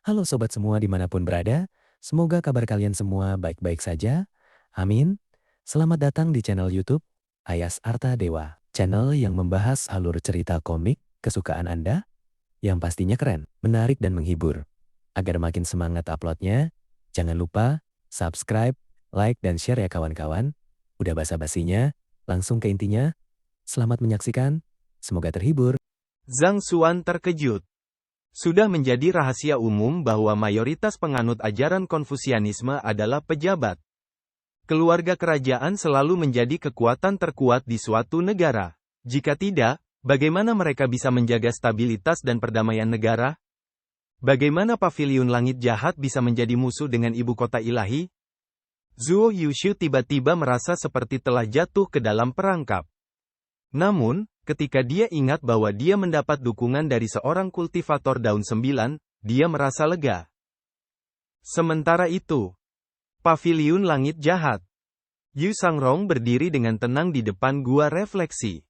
Halo sobat semua dimanapun berada, semoga kabar kalian semua baik-baik saja. Amin. Selamat datang di channel YouTube Ayas Arta Dewa, channel yang membahas alur cerita komik kesukaan Anda yang pastinya keren, menarik dan menghibur. Agar makin semangat uploadnya, jangan lupa subscribe, like, dan share ya kawan-kawan. Udah basa-basinya, langsung ke intinya. Selamat menyaksikan, semoga terhibur. Zhang Xuan terkejut. Sudah menjadi rahasia umum bahwa mayoritas penganut ajaran Konfusianisme adalah pejabat. Keluarga kerajaan selalu menjadi kekuatan terkuat di suatu negara. Jika tidak, bagaimana mereka bisa menjaga stabilitas dan perdamaian negara? Bagaimana paviliun langit jahat bisa menjadi musuh dengan ibu kota ilahi? Zhuo Yushu tiba-tiba merasa seperti telah jatuh ke dalam perangkap. Namun, ketika dia ingat bahwa dia mendapat dukungan dari seorang kultivator daun 9, dia merasa lega. Sementara itu, paviliun langit jahat. Yu Sangrong berdiri dengan tenang di depan gua refleksi.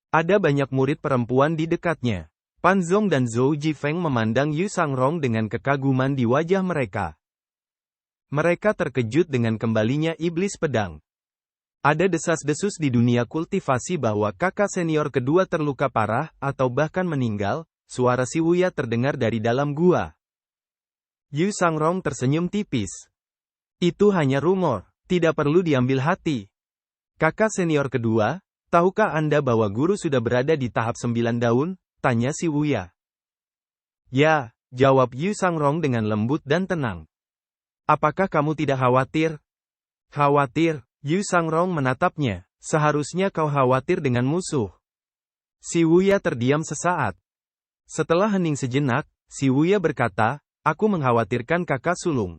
Ada banyak murid perempuan di dekatnya. Pan Zong dan Zhou Jifeng memandang Yu Sangrong dengan kekaguman di wajah mereka. Mereka terkejut dengan kembalinya iblis pedang. Ada desas-desus di dunia kultivasi bahwa kakak senior kedua terluka parah, atau bahkan meninggal. Suara si Wuya terdengar dari dalam gua. Yu Sangrong tersenyum tipis. Itu hanya rumor, tidak perlu diambil hati. Kakak senior kedua, tahukah Anda bahwa guru sudah berada di tahap 9 daun? Tanya si Wuya. Ya, jawab Yu Sangrong dengan lembut dan tenang. Apakah kamu tidak khawatir? Khawatir? Yu Sangrong menatapnya. Seharusnya kau khawatir dengan musuh. Si Wuya terdiam sesaat. Setelah hening sejenak, si Wuya berkata, aku mengkhawatirkan kakak sulung.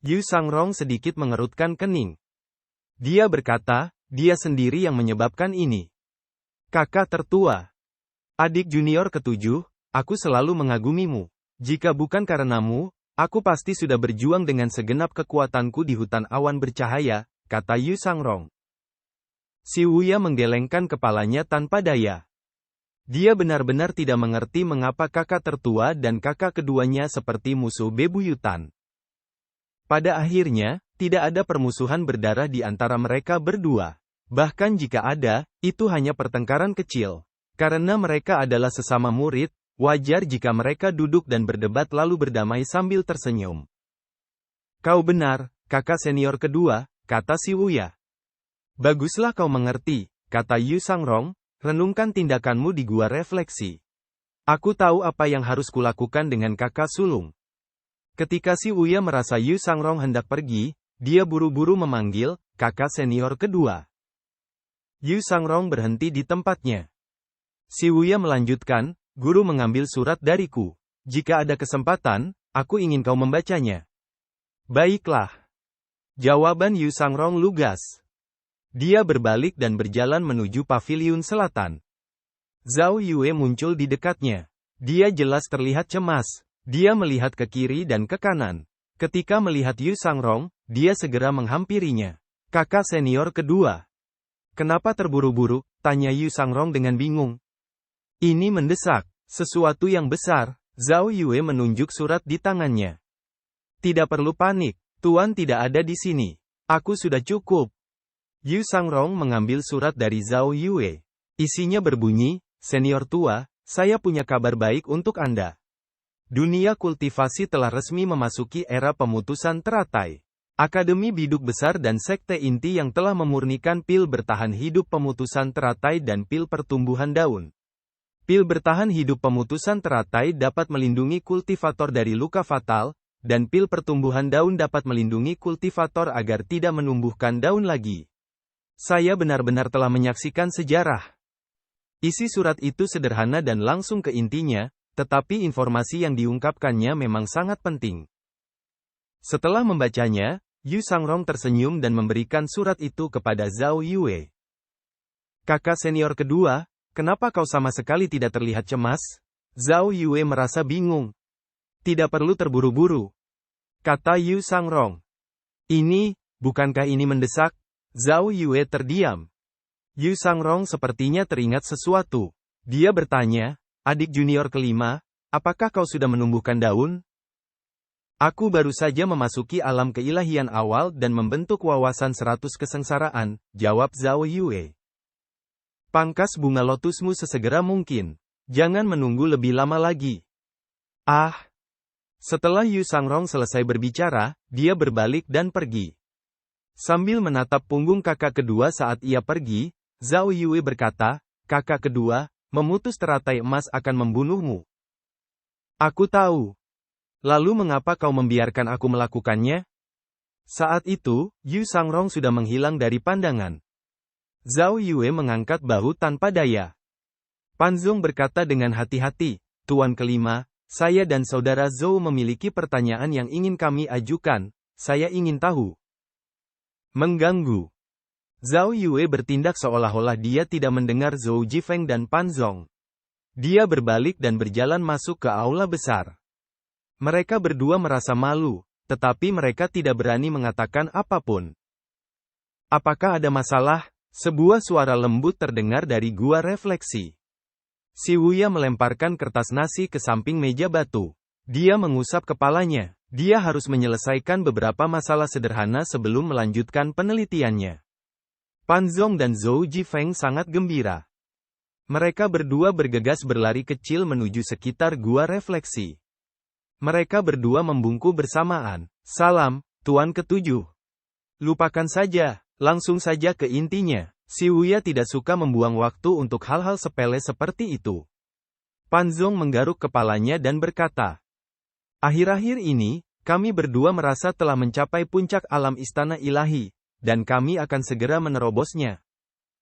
Yu Sangrong sedikit mengerutkan kening. Dia berkata, dia sendiri yang menyebabkan ini. Kakak tertua. Adik junior ketujuh, aku selalu mengagumimu. Jika bukan karenamu, aku pasti sudah berjuang dengan segenap kekuatanku di hutan awan bercahaya, kata Yu Sangrong. Si Wuya menggelengkan kepalanya tanpa daya. Dia benar-benar tidak mengerti mengapa kakak tertua dan kakak keduanya seperti musuh bebuyutan. Pada akhirnya, tidak ada permusuhan berdarah di antara mereka berdua. Bahkan jika ada, itu hanya pertengkaran kecil. Karena mereka adalah sesama murid, wajar jika mereka duduk dan berdebat lalu berdamai sambil tersenyum. Kau benar, kakak senior kedua, kata si Wuya. Baguslah kau mengerti, kata Yu Sangrong, renungkan tindakanmu di gua refleksi. Aku tahu apa yang harus kulakukan dengan kakak sulung. Ketika si Wuya merasa Yu Sangrong hendak pergi, dia buru-buru memanggil, kakak senior kedua. Yu Sangrong berhenti di tempatnya. Si Wuya melanjutkan, guru mengambil surat dariku. Jika ada kesempatan, aku ingin kau membacanya. Baiklah. Jawaban Yu Sangrong lugas. Dia berbalik dan berjalan menuju paviliun selatan. Zhao Yue muncul di dekatnya. Dia jelas terlihat cemas. Dia melihat ke kiri dan ke kanan. Ketika melihat Yu Sangrong, dia segera menghampirinya. Kakak senior kedua. Kenapa terburu-buru? Tanya Yu Sangrong dengan bingung. Ini mendesak. Sesuatu yang besar. Zhao Yue menunjuk surat di tangannya. Tidak perlu panik. Tuan tidak ada di sini. Aku sudah cukup. Yu Sangrong mengambil surat dari Zhao Yue. Isinya berbunyi, senior tua, saya punya kabar baik untuk Anda. Dunia kultivasi telah resmi memasuki era pemutusan teratai. Akademi Biduk Besar dan Sekte Inti yang telah memurnikan pil bertahan hidup pemutusan teratai dan pil pertumbuhan daun. Pil bertahan hidup pemutusan teratai dapat melindungi kultivator dari luka fatal, dan pil pertumbuhan daun dapat melindungi kultivator agar tidak menumbuhkan daun lagi. Saya benar-benar telah menyaksikan sejarah. Isi surat itu sederhana dan langsung ke intinya, tetapi informasi yang diungkapkannya memang sangat penting. Setelah membacanya, Yu Sangrong tersenyum dan memberikan surat itu kepada Zhao Yue. Kakak senior kedua, kenapa kau sama sekali tidak terlihat cemas? Zhao Yue merasa bingung. Tidak perlu terburu-buru, kata Yu Sangrong. Bukankah ini mendesak? Zhao Yue terdiam. Yu Sangrong sepertinya teringat sesuatu. Dia bertanya, adik junior kelima, apakah kau sudah menumbuhkan daun? Aku baru saja memasuki alam keilahian awal dan membentuk wawasan 100 kesengsaraan, jawab Zhao Yue. Pangkas bunga lotusmu sesegera mungkin. Jangan menunggu lebih lama lagi. Ah! Setelah Yu Sangrong selesai berbicara, dia berbalik dan pergi. Sambil menatap punggung kakak kedua saat ia pergi, Zhao Yue berkata, kakak kedua, memutus teratai emas akan membunuhmu. Aku tahu. Lalu mengapa kau membiarkan aku melakukannya? Saat itu, Yu Sangrong sudah menghilang dari pandangan. Zhao Yue mengangkat bahu tanpa daya. Pan Zong berkata dengan hati-hati, Tuan kelima, saya dan saudara Zhou memiliki pertanyaan yang ingin kami ajukan, saya ingin tahu. Mengganggu. Zhao Yue bertindak seolah-olah dia tidak mendengar Zhou Jifeng dan Pan Zong. Dia berbalik dan berjalan masuk ke aula besar. Mereka berdua merasa malu, tetapi mereka tidak berani mengatakan apapun. Apakah ada masalah? Sebuah suara lembut terdengar dari gua refleksi. Si Wuya melemparkan kertas nasi ke samping meja batu. Dia mengusap kepalanya. Dia harus menyelesaikan beberapa masalah sederhana sebelum melanjutkan penelitiannya. Pan Zong dan Zhou Jifeng sangat gembira. Mereka berdua bergegas berlari kecil menuju sekitar gua refleksi. Mereka berdua membungkuk bersamaan. Salam, Tuan Ketujuh. Lupakan saja, langsung saja ke intinya. Si Wuya tidak suka membuang waktu untuk hal-hal sepele seperti itu. Pan Zong menggaruk kepalanya dan berkata, akhir-akhir ini, kami berdua merasa telah mencapai puncak alam istana ilahi, dan kami akan segera menerobosnya.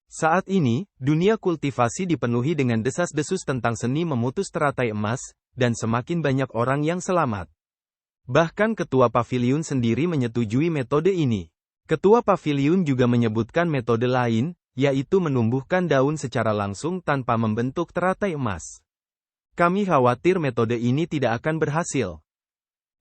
Saat ini, dunia kultivasi dipenuhi dengan desas-desus tentang seni memutus teratai emas, dan semakin banyak orang yang selamat. Bahkan ketua paviliun sendiri menyetujui metode ini. Ketua paviliun juga menyebutkan metode lain, yaitu menumbuhkan daun secara langsung tanpa membentuk teratai emas. Kami khawatir metode ini tidak akan berhasil.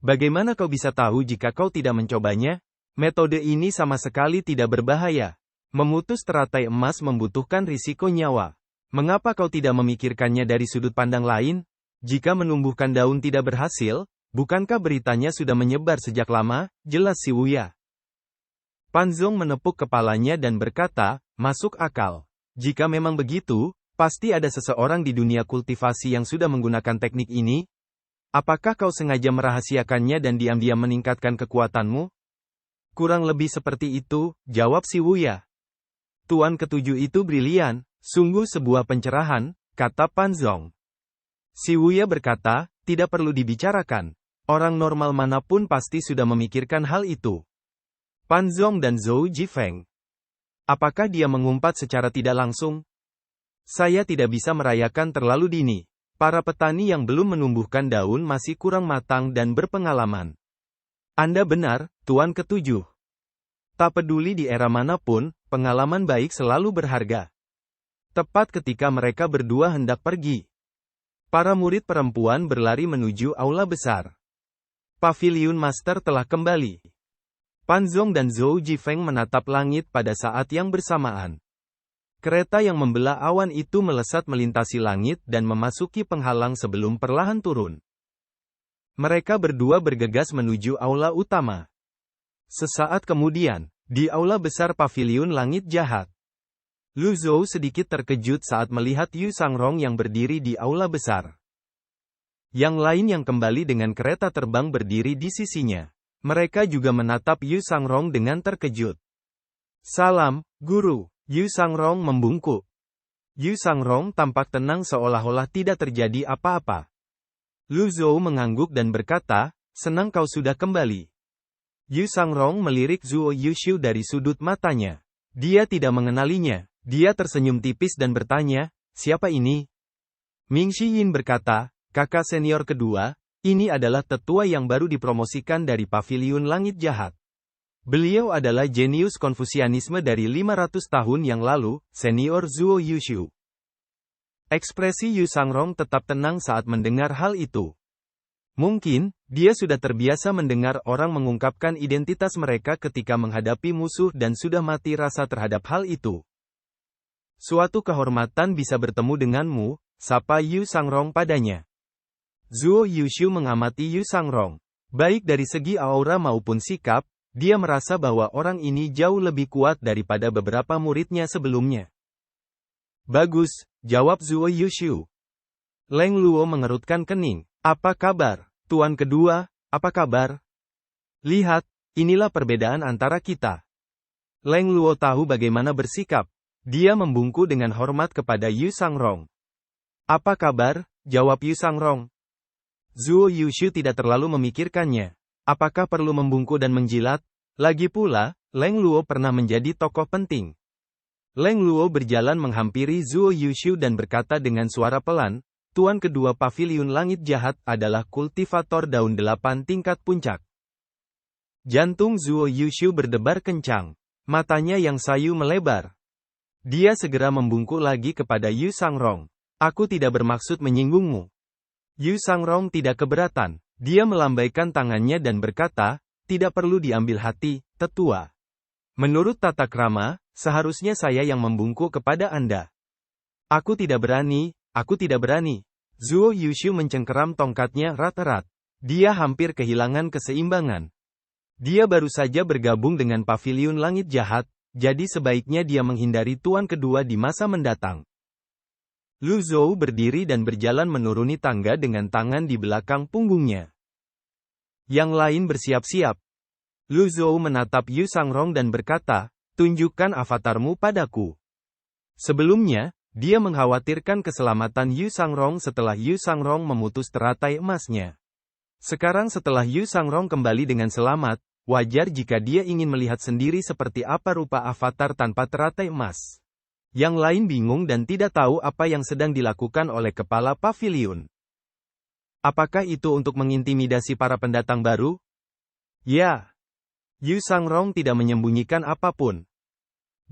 Bagaimana kau bisa tahu jika kau tidak mencobanya? Metode ini sama sekali tidak berbahaya. Memutus teratai emas membutuhkan risiko nyawa. Mengapa kau tidak memikirkannya dari sudut pandang lain? Jika menumbuhkan daun tidak berhasil, bukankah beritanya sudah menyebar sejak lama? Jelas si Wuya. Pan Zong menepuk kepalanya dan berkata, masuk akal. Jika memang begitu, pasti ada seseorang di dunia kultivasi yang sudah menggunakan teknik ini. Apakah kau sengaja merahasiakannya dan diam-diam meningkatkan kekuatanmu? Kurang lebih seperti itu, jawab si Wuya. Tuan Ketujuh itu brilian, sungguh sebuah pencerahan, kata Pan Zong. Si Wuya berkata, tidak perlu dibicarakan. Orang normal manapun pasti sudah memikirkan hal itu. Pan Zong dan Zhou Jifeng. Apakah dia mengumpat secara tidak langsung? Saya tidak bisa merayakan terlalu dini. Para petani yang belum menumbuhkan daun masih kurang matang dan berpengalaman. Anda benar, Tuan Ketujuh. Tak peduli di era manapun, pengalaman baik selalu berharga. Tepat ketika mereka berdua hendak pergi, para murid perempuan berlari menuju aula besar. Paviliun Master telah kembali. Pan Zong dan Zhou Jifeng menatap langit pada saat yang bersamaan. Kereta yang membelah awan itu melesat melintasi langit dan memasuki penghalang sebelum perlahan turun. Mereka berdua bergegas menuju aula utama. Sesaat kemudian, di aula besar paviliun langit jahat, Lu Zhou sedikit terkejut saat melihat Yu Sangrong yang berdiri di aula besar. Yang lain yang kembali dengan kereta terbang berdiri di sisinya. Mereka juga menatap Yu Sangrong dengan terkejut. Salam, Guru. Yu Sangrong membungkuk. Yu Sangrong tampak tenang seolah-olah tidak terjadi apa-apa. Lu Zhou mengangguk dan berkata, senang kau sudah kembali. Yu Sangrong melirik Zhuo Yushu dari sudut matanya. Dia tidak mengenalinya. Dia tersenyum tipis dan bertanya, siapa ini? Ming Xiyin berkata, kakak senior kedua, ini adalah tetua yang baru dipromosikan dari Paviliun Langit Jahat. Beliau adalah jenius Konfusianisme dari 500 tahun yang lalu, senior Zhuo Yushu. Ekspresi Yu Sangrong tetap tenang saat mendengar hal itu. Mungkin, dia sudah terbiasa mendengar orang mengungkapkan identitas mereka ketika menghadapi musuh dan sudah mati rasa terhadap hal itu. Suatu kehormatan bisa bertemu denganmu, sapa Yu Sangrong padanya. Zhuo Yushu mengamati Yu Sangrong. Baik dari segi aura maupun sikap, dia merasa bahwa orang ini jauh lebih kuat daripada beberapa muridnya sebelumnya. Bagus, jawab Zuo Yushu. Leng Luo mengerutkan kening. Apa kabar, Tuan kedua, apa kabar? Lihat, inilah perbedaan antara kita. Leng Luo tahu bagaimana bersikap. Dia membungkuk dengan hormat kepada Yu Sangrong. Apa kabar, jawab Yu Sangrong. Zuo Yushu tidak terlalu memikirkannya. Apakah perlu membungkuk dan menjilat? Lagi pula, Leng Luo pernah menjadi tokoh penting. Leng Luo berjalan menghampiri Zuo Yushu dan berkata dengan suara pelan, Tuan kedua Paviliun Langit Jahat adalah kultivator daun 8 tingkat puncak. Jantung Zuo Yushu berdebar kencang. Matanya yang sayu melebar. Dia segera membungkuk lagi kepada Yu Sangrong. Aku tidak bermaksud menyinggungmu. Yu Sangrong tidak keberatan. Dia melambaikan tangannya dan berkata, tidak perlu diambil hati, tetua. Menurut tata krama, seharusnya saya yang membungkuk kepada Anda. Aku tidak berani, aku tidak berani. Zuo Yushu mencengkeram tongkatnya erat-erat. Dia hampir kehilangan keseimbangan. Dia baru saja bergabung dengan Paviliun Langit Jahat, jadi sebaiknya dia menghindari tuan kedua di masa mendatang. Lu Zhou berdiri dan berjalan menuruni tangga dengan tangan di belakang punggungnya. Yang lain bersiap-siap. Lu Zhou menatap Yu Sangrong dan berkata, tunjukkan avatarmu padaku. Sebelumnya, dia mengkhawatirkan keselamatan Yu Sangrong setelah Yu Sangrong memutus teratai emasnya. Sekarang setelah Yu Sangrong kembali dengan selamat, wajar jika dia ingin melihat sendiri seperti apa rupa avatar tanpa teratai emas. Yang lain bingung dan tidak tahu apa yang sedang dilakukan oleh kepala paviliun. Apakah itu untuk mengintimidasi para pendatang baru? Ya. Yu Sangrong tidak menyembunyikan apapun.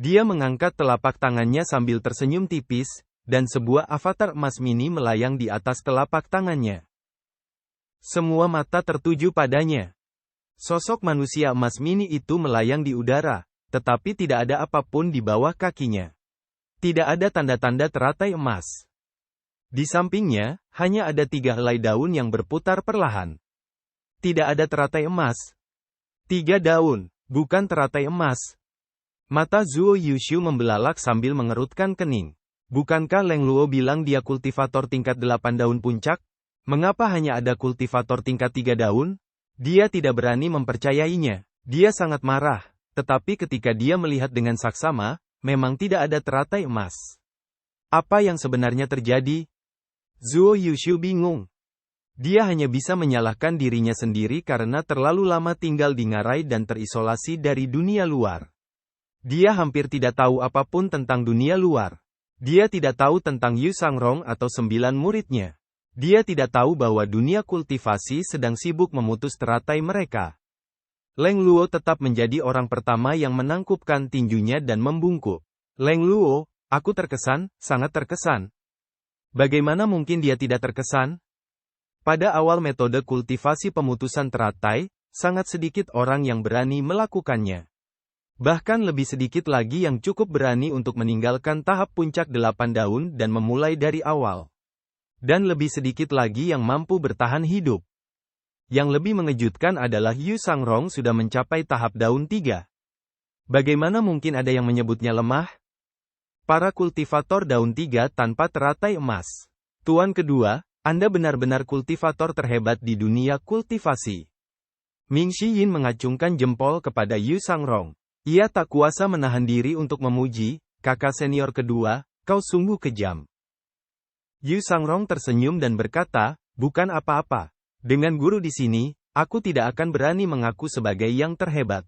Dia mengangkat telapak tangannya sambil tersenyum tipis, dan sebuah avatar emas mini melayang di atas telapak tangannya. Semua mata tertuju padanya. Sosok manusia emas mini itu melayang di udara, tetapi tidak ada apapun di bawah kakinya. Tidak ada tanda-tanda teratai emas. Di sampingnya, hanya ada 3 helai daun yang berputar perlahan. Tidak ada teratai emas. 3 daun, bukan teratai emas. Mata Zuo Yushu membelalak sambil mengerutkan kening. Bukankah Leng Luo bilang dia kultivator tingkat 8 daun puncak? Mengapa hanya ada kultivator tingkat 3 daun? Dia tidak berani mempercayainya. Dia sangat marah. Tetapi ketika dia melihat dengan saksama, memang tidak ada teratai emas. Apa yang sebenarnya terjadi? Zuo Yushu bingung. Dia hanya bisa menyalahkan dirinya sendiri karena terlalu lama tinggal di ngarai dan terisolasi dari dunia luar. Dia hampir tidak tahu apapun tentang dunia luar. Dia tidak tahu tentang Yu Sangrong atau 9 muridnya. Dia tidak tahu bahwa dunia kultivasi sedang sibuk memutus teratai mereka. Leng Luo tetap menjadi orang pertama yang menangkupkan tinjunya dan membungkuk. Leng Luo, aku terkesan, sangat terkesan. Bagaimana mungkin dia tidak terkesan? Pada awal metode kultivasi pemutusan teratai, sangat sedikit orang yang berani melakukannya. Bahkan lebih sedikit lagi yang cukup berani untuk meninggalkan tahap puncak 8 daun dan memulai dari awal. Dan lebih sedikit lagi yang mampu bertahan hidup. Yang lebih mengejutkan adalah Yu Sangrong sudah mencapai tahap daun 3. Bagaimana mungkin ada yang menyebutnya lemah? Para kultivator daun 3 tanpa teratai emas. Tuan kedua, Anda benar-benar kultivator terhebat di dunia kultivasi. Ming Shiyin mengacungkan jempol kepada Yu Sangrong. Ia tak kuasa menahan diri untuk memuji, kakak senior kedua, kau sungguh kejam. Yu Sangrong tersenyum dan berkata, bukan apa-apa. Dengan guru di sini, aku tidak akan berani mengaku sebagai yang terhebat.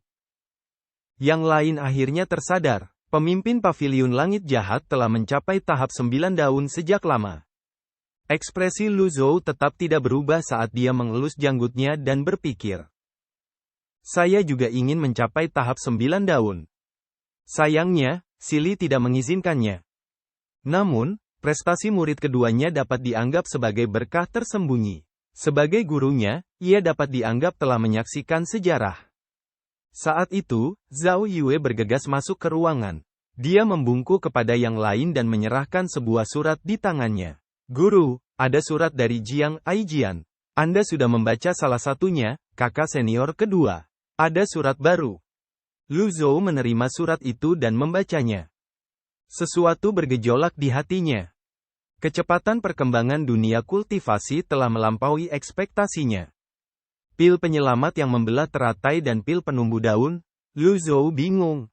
Yang lain akhirnya tersadar, pemimpin Paviliun Langit Jahat telah mencapai tahap 9 daun sejak lama. Ekspresi Lu Zhou tetap tidak berubah saat dia mengelus janggutnya dan berpikir. Saya juga ingin mencapai tahap 9 daun. Sayangnya, Sili tidak mengizinkannya. Namun, prestasi murid keduanya dapat dianggap sebagai berkah tersembunyi. Sebagai gurunya, ia dapat dianggap telah menyaksikan sejarah. Saat itu, Zhao Yue bergegas masuk ke ruangan. Dia membungkuk kepada yang lain dan menyerahkan sebuah surat di tangannya. Guru, ada surat dari Jiang Aijian. Anda sudah membaca salah satunya, kakak senior kedua. Ada surat baru. Lu Zhou menerima surat itu dan membacanya. Sesuatu bergejolak di hatinya. Kecepatan perkembangan dunia kultivasi telah melampaui ekspektasinya. Pil penyelamat yang membelah teratai dan pil penumbuh daun, Lu Zhou bingung.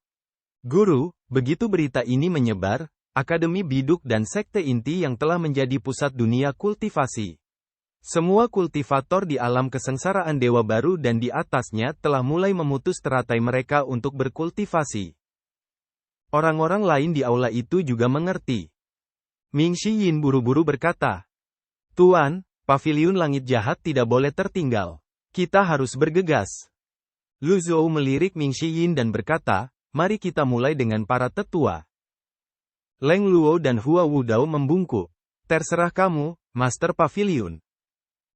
Guru, begitu berita ini menyebar, Akademi Biduk dan Sekte Inti yang telah menjadi pusat dunia kultivasi. Semua kultivator di alam kesengsaraan Dewa Baru dan di atasnya telah mulai memutus teratai mereka untuk berkultivasi. Orang-orang lain di aula itu juga mengerti. Ming Shiyin buru-buru berkata, "Tuan, paviliun langit jahat tidak boleh tertinggal. Kita harus bergegas." Lu Zhou melirik Ming Shiyin dan berkata, "Mari kita mulai dengan para tetua." Leng Luo dan Hua Wudao membungkuk. "Terserah kamu, Master Paviliun."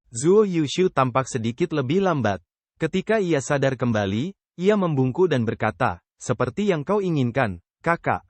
Zuo Yushu tampak sedikit lebih lambat. Ketika ia sadar kembali, ia membungkuk dan berkata, "Seperti yang kau inginkan, kakak."